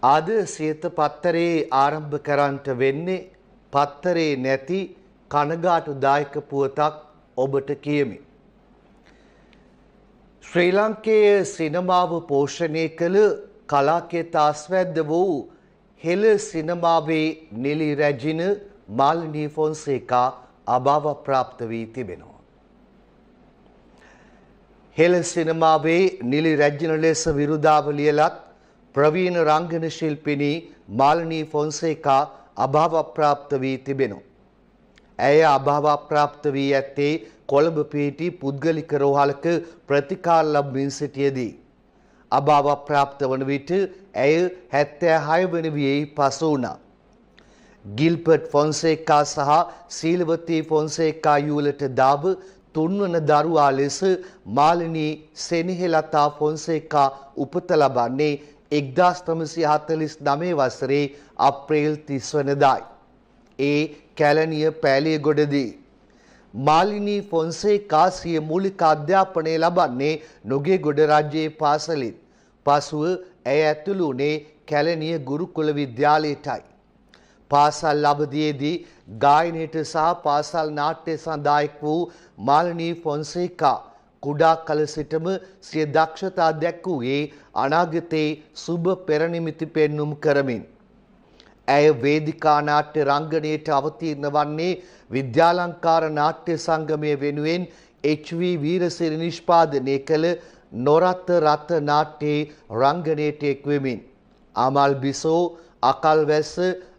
අද සියත පත්තරේ ආරම්භ කරන්නට වෙන්නේ පත්තරේ නැති කනගාටුදායක පුවතක් ඔබට කියමි. ශ්‍රී ලංකේය සිනමාව පෝෂණය කළ කලාකේතාස්වැද්ද වූ හෙළ සිනමාවේ නිලි රැජින මාලිනී ෆොන්සේකා අභාව ප්‍රාප්ත වී තිබෙනවා. හෙළ සිනමාවේ නිලි රැජින ලෙස විරුදාවලිය ලත් ප්‍රවීණ රංගන ශිල්පිනී මාලිනී ෆොන්සේකා අභාව ප්‍රාප්ත වී තිබෙනවා. ඇය අභාව ප්‍රාප්ත වී ඇත්තේ කොළඹ පිහිටි පුද්ගලික රෝහලක ප්‍රතිකාර ලබමින් සිටියේදී. අභාව ප්‍රාප්ත වන විට ඇය 76 වන වියේ පසු වුණා. ගිල්බර්ට් ෆොන්සේකා සහ සීලවතී ෆොන්සේකා යුවලට දාව තුන්වන දරුවා ලෙස මාලිනී සෙනෙහෙලතා ෆොන්සේකා උපත ලබන්නේ 1949 වසරේ අප්‍රේල් 30 වනදායි. ඒ කැලණිය පෑලියගොඩදී. මාලිනී ෆොන්සේකා සිය මූලික අධ්‍යාපනය ලබන්නේ නුගේගොඩ රජයේ පාසලෙන්. පසුව ඇය ඇතුළු වුණේ කැලණිය ගුරුකුල විද්‍යාලයටයි. පාසල් අවදියේදී ගායනයට සහ පාසල් නාට්‍ය සඳහා එක් වූ මාලිනී ෆොන්සේකා කුඩා කල සිටම සිය දක්ෂතා දැක්වූයේ අනාගතයේ සුබ පෙරනිමිති පෙන්නුම් කරමින්. ඇය වේදිකා නාට්‍ය රංගනයට අවතීර්ණ වන්නේ විද්‍යාලංකාර නාට්‍ය සංගමය වෙනුවෙන් එච්.වී. වීරසිරි නිෂ්පාදනය කළ නොරත රත නාට්‍යයේ රංගනයට එක්වෙමින්. අමල් බිසෝ, අකල්වැස්ස,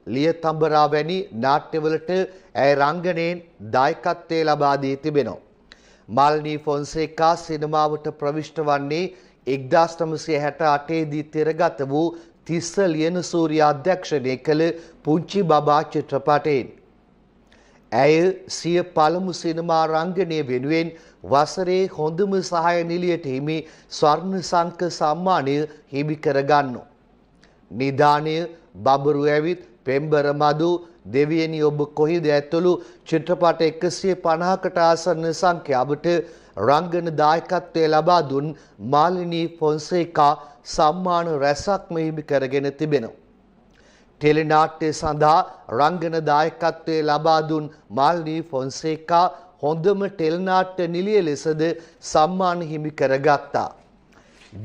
ලියතඹරා වැනි නාට්‍යවලට ඇය රංගනයෙන් දායකත්වය ලබා දී තිබෙනවා. මාලිනී ෆොන්සේකා සිනමාවට ප්‍රවිෂ්ඨ වන්නේ 1968 දී තිරගත වූ තිස්ස ලියනසූරිය අධ්‍යක්ෂණය කළ පුංචි බබා චිත්‍රපටයෙන්. ඇය සිය පළමු සිනමා රංගනය වෙනුවෙන් වසරේ හොඳම සහාය නිළියට හිමි ස්වර්ණ සංක සම්මානය හිමි කරගන්නවා. නිධානය, බබරු ඇවිත්, පෙම්බර මදු, දෙවියනි ඔබ කොහිද ඇතුළු චිත්‍රපට 150කට ආසන්න සංඛ්‍යාවට රංගන දායකත්වය ලබා දුන් මාලිනී ෆොන්සේකා සම්මාන රැසක්ම හිමි කරගෙන තිබෙනවා. ටෙලිනාට්‍ය සඳහා රංගන දායකත්වය ලබා දුන් මාලිනී ෆොන්සේකා හොඳම ටෙලිනාට්‍ය නිළිය ලෙසද සම්මාන හිමි කරගත්තා.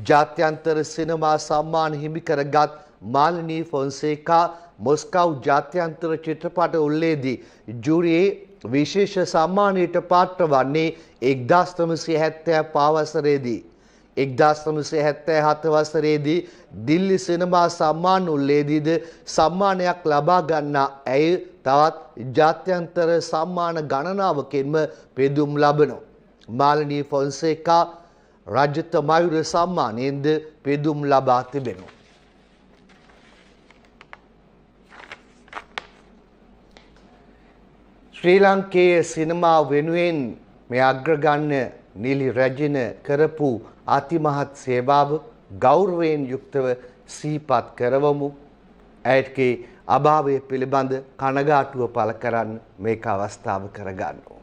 ජාත්‍යන්තර සිනමා සම්මාන හිමි කරගත් මාලිනී ෆොන්සේකා මොස්කව් ජාත්‍යන්තර චිත්‍රපට උළෙලේදී ජූරියේ විශේෂ සම්මානයට පාත්‍ර වන්නේ 1975 වසරේදී. 1977 වසරේදී දිල්ලි සිනමා සම්මාන උළෙලේදීද සම්මානයක් ලබා ගන්නා ඇය තවත් ජාත්‍යන්තර සම්මාන ගණනාවකින්ම පෙදුම් ලබනවා. මාලිනී ෆොන්සේකා රජත මයුර සම්මානයෙන්ද පෙදුම් ලබා තිබෙනවා. ශ්‍රී ලංකේය සිනමා වෙනුවෙන් මේ අග්‍රගණ්‍ය නිලි රැජින කරපු අතිමහත් සේවාව ගෞරවයෙන් යුක්තව සිහිපත් කරවමු. ඇයගේ අභාවය පිළිබඳ කනගාටුව පළ කරන්න මේක අවස්ථාව කරගන්නවා.